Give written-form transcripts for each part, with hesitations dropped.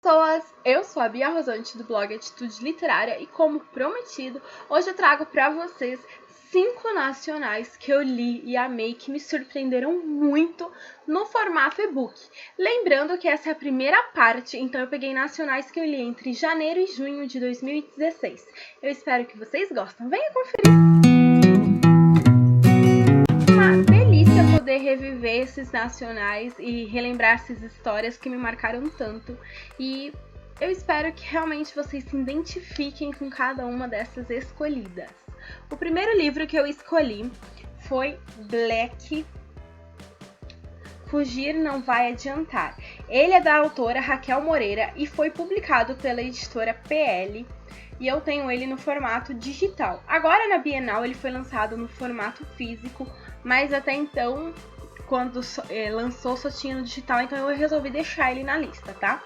pessoas! Eu sou a Bia Rosante do blog Atitude Literária e, como prometido, hoje eu trago para vocês 5 nacionais que eu li e amei, que me surpreenderam muito no formato e-book. Lembrando que essa é a primeira parte, então eu peguei nacionais que eu li entre janeiro e junho de 2016. Eu espero que vocês gostem. Venha conferir! Uma delícia poder reviver esses nacionais e relembrar essas histórias que me marcaram tanto. E eu espero que realmente vocês se identifiquem com cada uma dessas escolhidas. O primeiro livro que eu escolhi foi Black, Fugir Não Vai Adiantar. Ele é da autora Raquel Moreira e foi publicado pela editora PL. E eu tenho ele no formato digital. Agora na Bienal ele foi lançado no formato físico, mas até então, quando lançou, só tinha no digital, então eu resolvi deixar ele na lista, tá?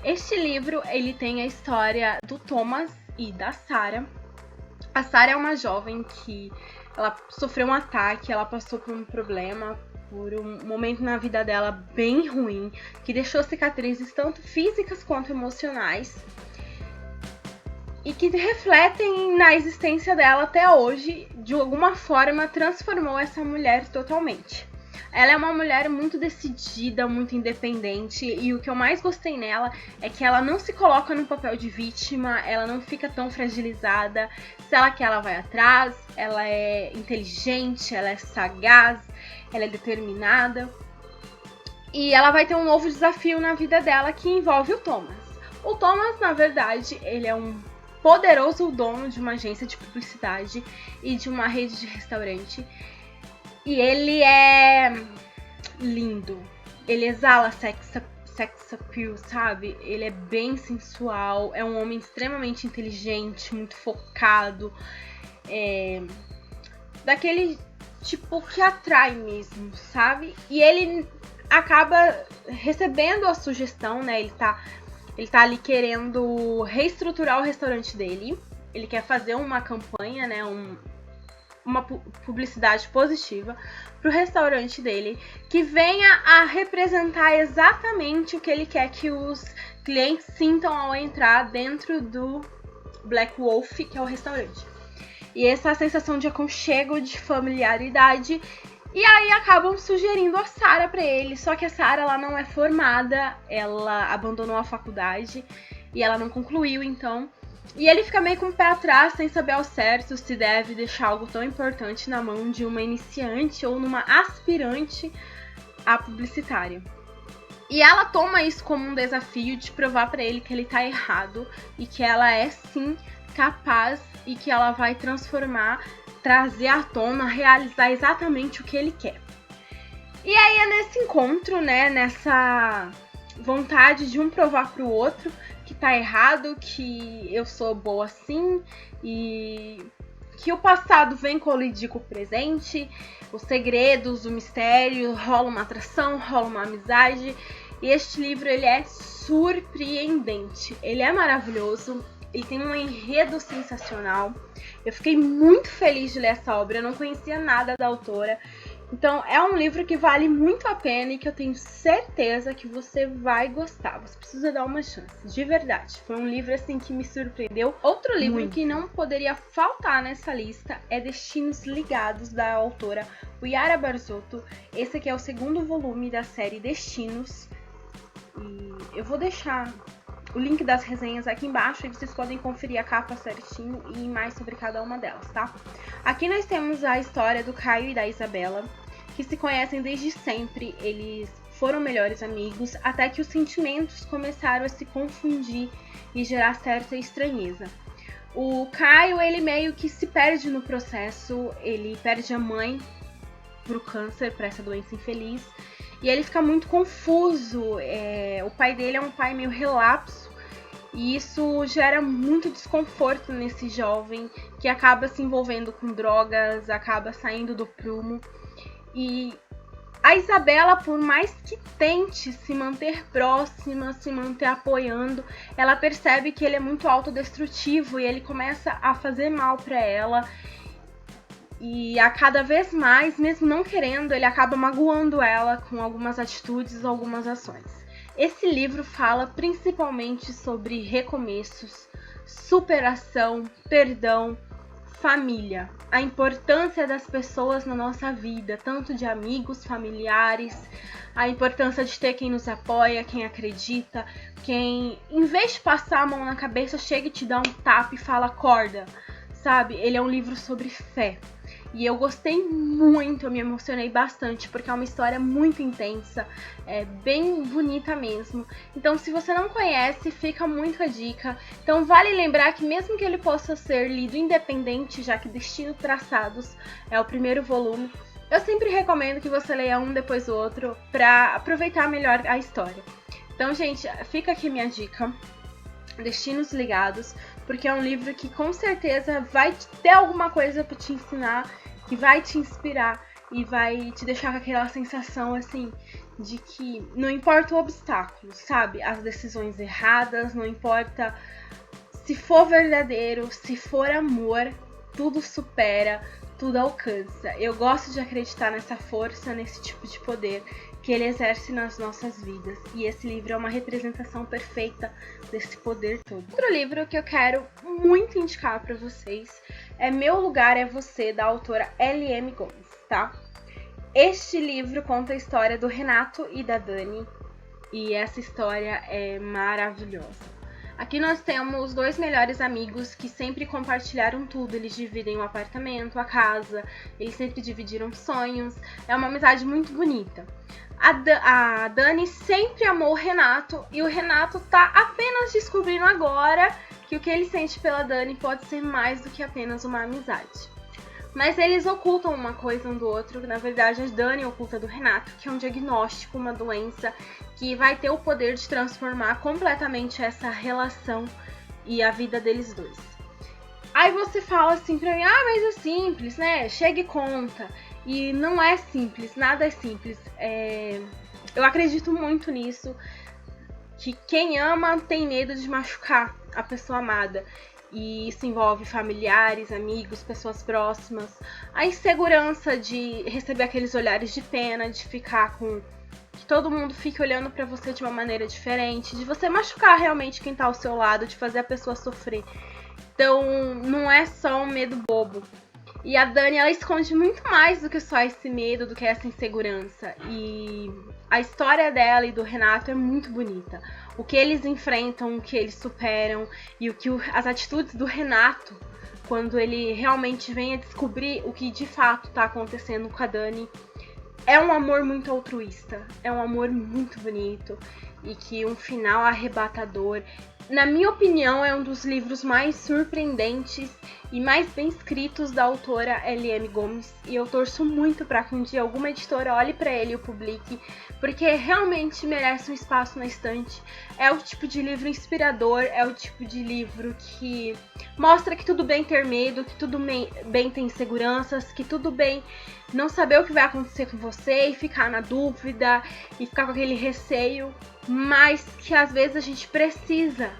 Este livro, ele tem a história do Thomas e da Sarah. A Sarah é uma jovem que ela sofreu um ataque, ela passou por um problema, por um momento na vida dela bem ruim, que deixou cicatrizes tanto físicas quanto emocionais e que refletem na existência dela até hoje. De alguma forma transformou essa mulher totalmente. Ela é uma mulher muito decidida, muito independente, e o que eu mais gostei nela é que ela não se coloca no papel de vítima, ela não fica tão fragilizada. Se ela quer, ela vai atrás, ela é inteligente, ela é sagaz, ela é determinada. E ela vai ter um novo desafio na vida dela que envolve o Thomas. O Thomas, na verdade, ele é um poderoso dono de uma agência de publicidade e de uma rede de restaurante. E ele é lindo. Ele exala sex appeal, sabe? Ele é bem sensual. É um homem extremamente inteligente, muito focado. Daquele tipo que atrai mesmo, sabe? E ele acaba recebendo a sugestão, né? Ele tá ali querendo reestruturar o restaurante dele. Ele quer fazer uma campanha, né? Uma publicidade positiva pro restaurante dele, que venha a representar exatamente o que ele quer que os clientes sintam ao entrar dentro do Black Wolf, que é o restaurante. E essa sensação de aconchego, de familiaridade. E aí acabam sugerindo a Sarah para ele, só que a Sarah, ela não é formada, ela abandonou a faculdade e ela não concluiu, então. E ele fica meio com o pé atrás, sem saber ao certo se deve deixar algo tão importante na mão de uma iniciante ou numa aspirante a publicitária. E ela toma isso como um desafio de provar para ele que ele tá errado e que ela é sim capaz e que ela vai transformar, trazer à tona, realizar exatamente o que ele quer. E aí é nesse encontro, né, nessa vontade de um provar pro outro que tá errado, que eu sou boa sim, e que o passado vem colidir com o presente, os segredos, o mistério, rola uma atração, rola uma amizade. E este livro, ele é surpreendente, ele é maravilhoso, ele tem um enredo sensacional. Eu fiquei muito feliz de ler essa obra, eu não conhecia nada da autora. Então, é um livro que vale muito a pena e que eu tenho certeza que você vai gostar. Você precisa dar uma chance, de verdade. Foi um livro, assim, que me surpreendeu. Outro livro muito, que não poderia faltar nessa lista é Destinos Ligados, da autora Yara Barzotto. Esse aqui é o segundo volume da série Destinos. E eu vou deixar o link das resenhas aqui embaixo e vocês podem conferir a capa certinho e mais sobre cada uma delas, tá? Aqui nós temos a história do Caio e da Isabela, que se conhecem desde sempre. Eles foram melhores amigos até que os sentimentos começaram a se confundir e gerar certa estranheza. O Caio, ele meio que se perde no processo, ele perde a mãe pro câncer, para essa doença infeliz, e ele fica muito confuso. O pai dele é um pai meio relapso, e isso gera muito desconforto nesse jovem, que acaba se envolvendo com drogas, acaba saindo do prumo. E a Isabela, por mais que tente se manter próxima, se manter apoiando, ela percebe que ele é muito autodestrutivo e ele começa a fazer mal para ela. E a cada vez mais, mesmo não querendo, ele acaba magoando ela com algumas atitudes, algumas ações. Esse livro fala principalmente sobre recomeços, superação, perdão, família, a importância das pessoas na nossa vida, tanto de amigos, familiares, a importância de ter quem nos apoia, quem acredita, quem, em vez de passar a mão na cabeça, chega e te dá um tapa e fala acorda, sabe? Ele é um livro sobre fé. E eu gostei muito, eu me emocionei bastante, porque é uma história muito intensa, é bem bonita mesmo. Então, se você não conhece, fica muito a dica. Então, vale lembrar que mesmo que ele possa ser lido independente, já que Destino Traçados é o primeiro volume, eu sempre recomendo que você leia um depois do outro para aproveitar melhor a história. Então, gente, fica aqui minha dica. Destinos Ligados, porque é um livro que com certeza vai ter alguma coisa para te ensinar, que vai te inspirar e vai te deixar com aquela sensação assim de que não importa o obstáculo, sabe? As decisões erradas, não importa se for verdadeiro, se for amor, tudo supera, tudo alcança. Eu gosto de acreditar nessa força, nesse tipo de poder que ele exerce nas nossas vidas. E esse livro é uma representação perfeita desse poder todo. Outro livro que eu quero muito indicar para vocês é Meu Lugar é Você, da autora L.M. Gomes, tá? Este livro conta a história do Renato e da Dani, e essa história é maravilhosa. Aqui nós temos dois melhores amigos que sempre compartilharam tudo. Eles dividem o apartamento, a casa, eles sempre dividiram sonhos. É uma amizade muito bonita. A Dani sempre amou o Renato e o Renato tá apenas descobrindo agora que o que ele sente pela Dani pode ser mais do que apenas uma amizade. Mas eles ocultam uma coisa um do outro, na verdade a Dani oculta do Renato, que é um diagnóstico, uma doença que vai ter o poder de transformar completamente essa relação e a vida deles dois. Aí você fala assim pra mim, mas é simples, né? Chega e conta. E não é simples, nada é simples. Eu acredito muito nisso, que quem ama tem medo de machucar a pessoa amada. E isso envolve familiares, amigos, pessoas próximas. A insegurança de receber aqueles olhares de pena, de ficar com... que todo mundo fique olhando pra você de uma maneira diferente, de você machucar realmente quem tá ao seu lado, de fazer a pessoa sofrer. Então, não é só um medo bobo. E a Dani, ela esconde muito mais do que só esse medo, do que essa insegurança. E a história dela e do Renato é muito bonita. O que eles enfrentam, o que eles superam e as atitudes do Renato, quando ele realmente vem a descobrir o que de fato está acontecendo com a Dani. É um amor muito altruísta, é um amor muito bonito e que um final arrebatador. Na minha opinião, é um dos livros mais surpreendentes e mais bem escritos da autora L.M. Gomes. E eu torço muito para que um dia alguma editora olhe para ele e o publique, porque realmente merece um espaço na estante. É o tipo de livro inspirador, é o tipo de livro que mostra que tudo bem ter medo, que tudo bem ter inseguranças, que tudo bem não saber o que vai acontecer com você e ficar na dúvida e ficar com aquele receio, mas que às vezes a gente precisa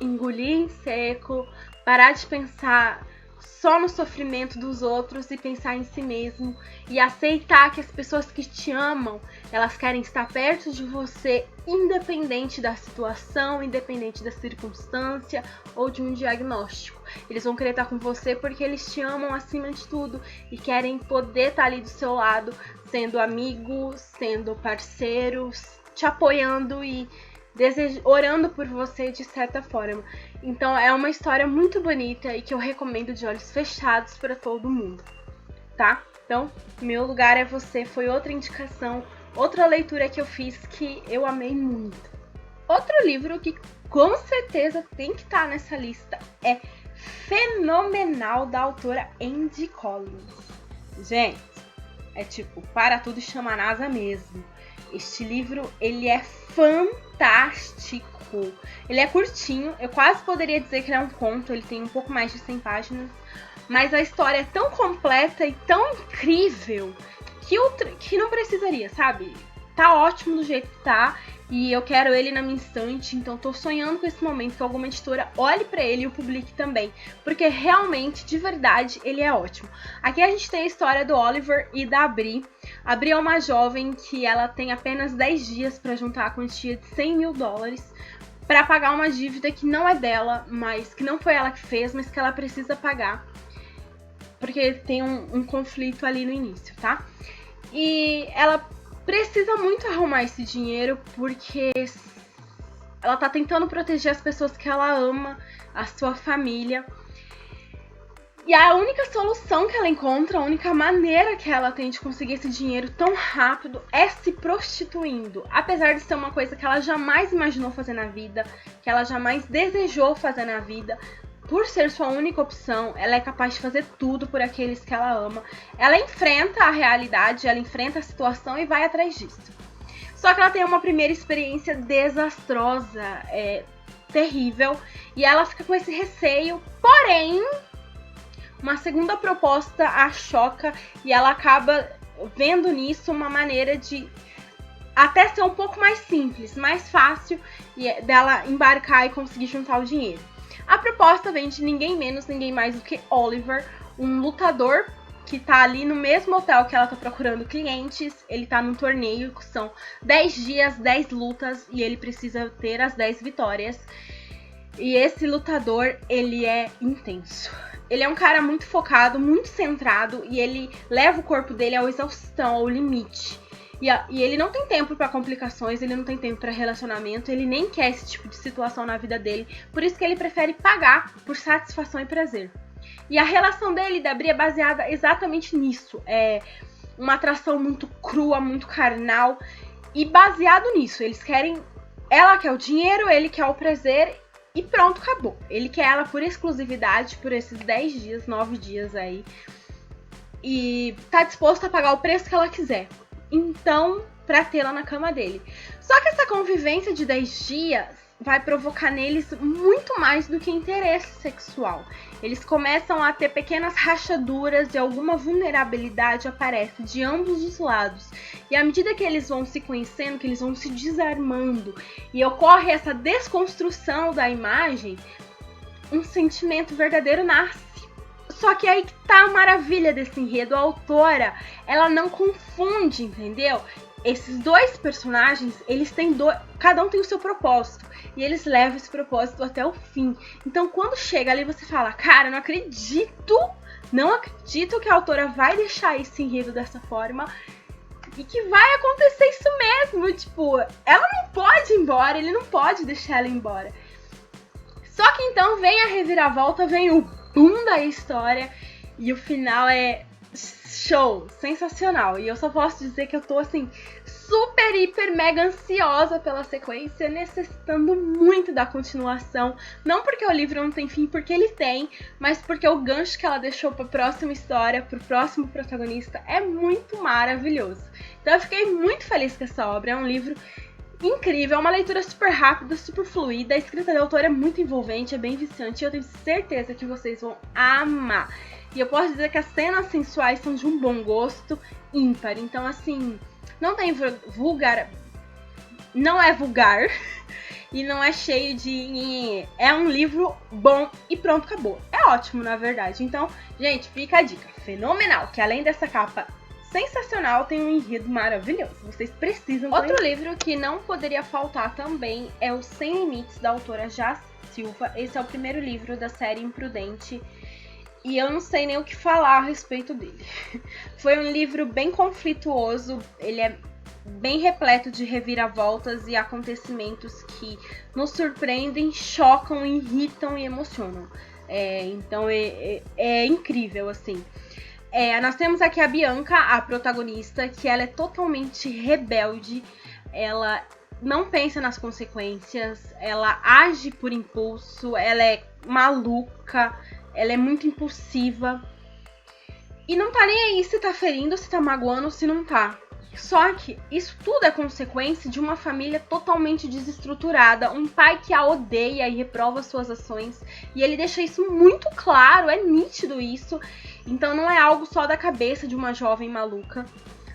engolir em seco, parar de pensar só no sofrimento dos outros e pensar em si mesmo e aceitar que as pessoas que te amam, elas querem estar perto de você independente da situação, independente da circunstância ou de um diagnóstico. Eles vão querer estar com você porque eles te amam acima de tudo e querem poder estar ali do seu lado, sendo amigos, sendo parceiros, te apoiando e orando por você de certa forma. Então é uma história muito bonita e que eu recomendo de olhos fechados para todo mundo, tá? Então, Meu Lugar é Você foi outra indicação, outra leitura que eu fiz que eu amei muito. Outro livro que com certeza tem que estar nessa lista é Fenomenal, da autora Andy Collins. Gente, é tipo, para tudo e chama a NASA mesmo. Este livro, ele é fantástico. Ele é curtinho, eu quase poderia dizer que ele é um conto, ele tem um pouco mais de 100 páginas, mas a história é tão completa e tão incrível que não precisaria, sabe? Tá ótimo do jeito que tá e eu quero ele na minha estante, então tô sonhando com esse momento que alguma editora olhe pra ele e o publique também, porque realmente, de verdade, ele é ótimo. Aqui a gente tem a história do Oliver e da Bri. A Bri é uma jovem que ela tem apenas 10 dias para juntar a quantia de $100 mil para pagar uma dívida que não é dela, mas que não foi ela que fez, mas que ela precisa pagar. Porque tem um conflito ali no início, tá? E ela precisa muito arrumar esse dinheiro porque ela tá tentando proteger as pessoas que ela ama, a sua família. E a única solução que ela encontra, a única maneira que ela tem de conseguir esse dinheiro tão rápido é se prostituindo. Apesar de ser uma coisa que ela jamais imaginou fazer na vida, que ela jamais desejou fazer na vida, por ser sua única opção, ela é capaz de fazer tudo por aqueles que ela ama. Ela enfrenta a realidade, ela enfrenta a situação e vai atrás disso. Só que ela tem uma primeira experiência desastrosa, terrível, e ela fica com esse receio, porém, uma segunda proposta a choca e ela acaba vendo nisso uma maneira de até ser um pouco mais simples, mais fácil dela embarcar e conseguir juntar o dinheiro. A proposta vem de ninguém menos, ninguém mais do que Oliver, um lutador que tá ali no mesmo hotel que ela tá procurando clientes. Ele tá num torneio que são 10 dias, 10 lutas e ele precisa ter as 10 vitórias. E esse lutador, ele é intenso. Ele é um cara muito focado, muito centrado e ele leva o corpo dele à exaustão, ao limite. E ele não tem tempo para complicações, ele não tem tempo para relacionamento, ele nem quer esse tipo de situação na vida dele. Por isso que ele prefere pagar por satisfação e prazer. E a relação dele e da Bri é baseada exatamente nisso. É uma atração muito crua, muito carnal. E baseado nisso, eles querem... Ela quer o dinheiro, ele quer o prazer e pronto, acabou. Ele quer ela por exclusividade, por esses 10 dias, 9 dias aí. E tá disposto a pagar o preço que ela quiser. Então, pra tê-la na cama dele. Só que essa convivência de 10 dias vai provocar neles muito mais do que interesse sexual. Eles começam a ter pequenas rachaduras e alguma vulnerabilidade aparece de ambos os lados. E à medida que eles vão se conhecendo, que eles vão se desarmando e ocorre essa desconstrução da imagem, um sentimento verdadeiro nasce. Só que aí que tá a maravilha desse enredo. A autora, ela não confunde, entendeu? Esses dois personagens, eles têm cada um tem o seu propósito. E eles levam esse propósito até o fim. Então, quando chega ali, você fala, cara, não acredito que a autora vai deixar esse enredo dessa forma. E que vai acontecer isso mesmo. Tipo, ela não pode ir embora, ele não pode deixar ela ir embora. Só que então vem a reviravolta, vem o boom da história e o final é show, sensacional. E eu só posso dizer que eu tô assim super, hiper, mega ansiosa pela sequência, necessitando muito da continuação. Não porque o livro não tem fim, porque ele tem, mas porque o gancho que ela deixou pra próxima história, pro próximo protagonista, é muito maravilhoso. Então eu fiquei muito feliz com essa obra, é um livro incrível, é uma leitura super rápida, super fluida, a escrita da autora é muito envolvente, é bem viciante e eu tenho certeza que vocês vão amar. E eu posso dizer que as cenas sensuais são de um bom gosto ímpar, então assim, não tem não é vulgar e não é cheio de... É um livro bom e pronto, acabou. É ótimo, na verdade. Então, gente, fica a dica, fenomenal, que além dessa capa sensacional, tem um enredo maravilhoso. Vocês precisam conhecer. Outro livro que não poderia faltar também é o Sem Limites, da autora Jaz Silva. Esse é o primeiro livro da série Imprudente. E eu não sei nem o que falar a respeito dele. Foi um livro bem conflituoso. Ele é bem repleto de reviravoltas e acontecimentos que nos surpreendem, chocam, irritam e emocionam. Então é incrível, assim. Nós temos aqui a Bianca, a protagonista, que ela é totalmente rebelde, ela não pensa nas consequências, ela age por impulso, ela é maluca, ela é muito impulsiva e não tá nem aí se tá ferindo, se tá magoando ou se não tá. Só que isso tudo é consequência de uma família totalmente desestruturada, um pai que a odeia e reprova suas ações, e ele deixa isso muito claro, é nítido isso. Então não é algo só da cabeça de uma jovem maluca,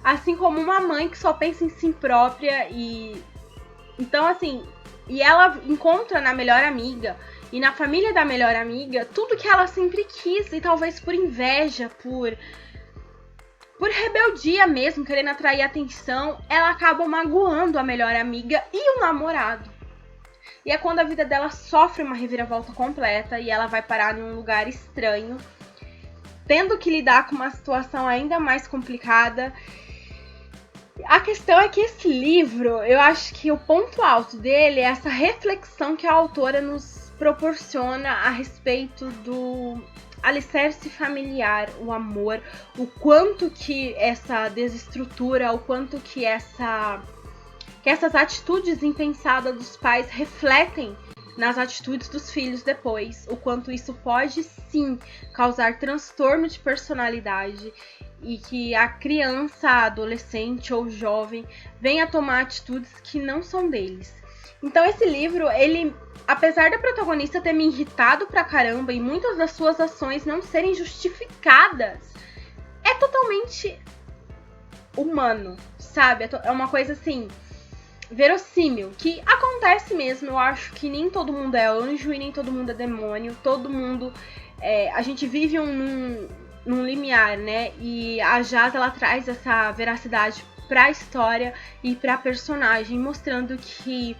assim como uma mãe que só pensa em si própria e... Então assim, e ela encontra na melhor amiga e na família da melhor amiga tudo que ela sempre quis, e talvez por inveja, por por rebeldia mesmo, querendo atrair atenção, ela acaba magoando a melhor amiga e o namorado. E é quando a vida dela sofre uma reviravolta completa e ela vai parar em um lugar estranho, tendo que lidar com uma situação ainda mais complicada. A questão é que esse livro, eu acho que o ponto alto dele é essa reflexão que a autora nos proporciona a respeito do alicerce familiar, o amor, o quanto que essa desestrutura, o quanto que essas atitudes impensadas dos pais refletem nas atitudes dos filhos depois, o quanto isso pode sim causar transtorno de personalidade e que a criança, adolescente ou jovem venha a tomar atitudes que não são deles. Então esse livro, ele, apesar da protagonista ter me irritado pra caramba e muitas das suas ações não serem justificadas, é totalmente humano, sabe? É uma coisa assim, verossímil, que acontece mesmo. Eu acho que nem todo mundo é anjo e nem todo mundo é demônio, todo mundo... a gente vive num limiar, né? E a Jaz, ela traz essa veracidade pra história e pra personagem, mostrando que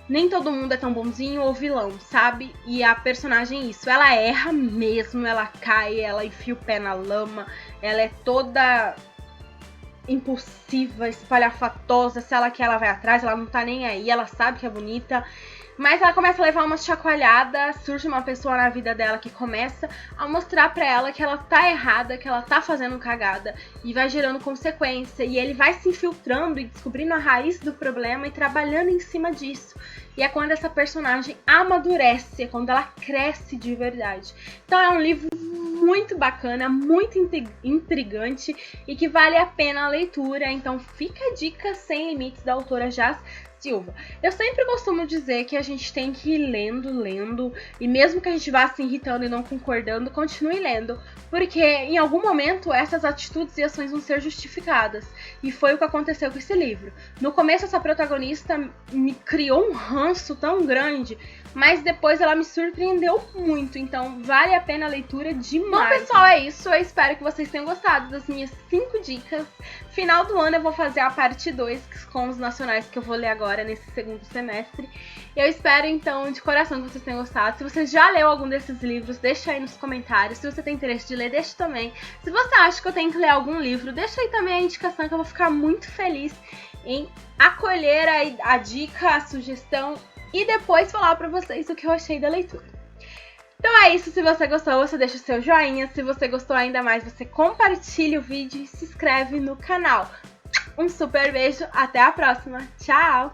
nem todo mundo é tão bonzinho ou vilão, sabe? E a personagem, isso, ela erra mesmo, ela cai, ela enfia o pé na lama, ela é toda impulsiva, espalhafatosa, se ela quer, ela vai atrás, ela não tá nem aí, ela sabe que é bonita, mas ela começa a levar uma chacoalhada, surge uma pessoa na vida dela que começa a mostrar pra ela que ela tá errada, que ela tá fazendo cagada, e vai gerando consequência, e ele vai se infiltrando e descobrindo a raiz do problema e trabalhando em cima disso. E é quando essa personagem amadurece, é quando ela cresce de verdade. Então é um livro muito bacana, muito intrigante e que vale a pena a leitura. Então fica a dica Sem Limites, da autora Jaz Silva. Eu sempre costumo dizer que a gente tem que ir lendo, e mesmo que a gente vá se irritando e não concordando, continue lendo, porque em algum momento essas atitudes e ações vão ser justificadas, e foi o que aconteceu com esse livro. No começo essa protagonista me criou um ranço tão grande, mas depois ela me surpreendeu muito, então vale a pena a leitura demais. Bom, pessoal, é isso. Eu espero que vocês tenham gostado das minhas 5 dicas. Final do ano eu vou fazer a parte 2 com os nacionais que eu vou ler agora nesse segundo semestre. Eu espero, então, de coração que vocês tenham gostado. Se você já leu algum desses livros, deixa aí nos comentários. Se você tem interesse de ler, deixa também. Se você acha que eu tenho que ler algum livro, deixa aí também a indicação, que eu vou ficar muito feliz em acolher a dica, a sugestão e depois falar pra vocês o que eu achei da leitura. Então é isso, se você gostou, você deixa o seu joinha. Se você gostou ainda mais, você compartilha o vídeo e se inscreve no canal. Um super beijo, até a próxima. Tchau!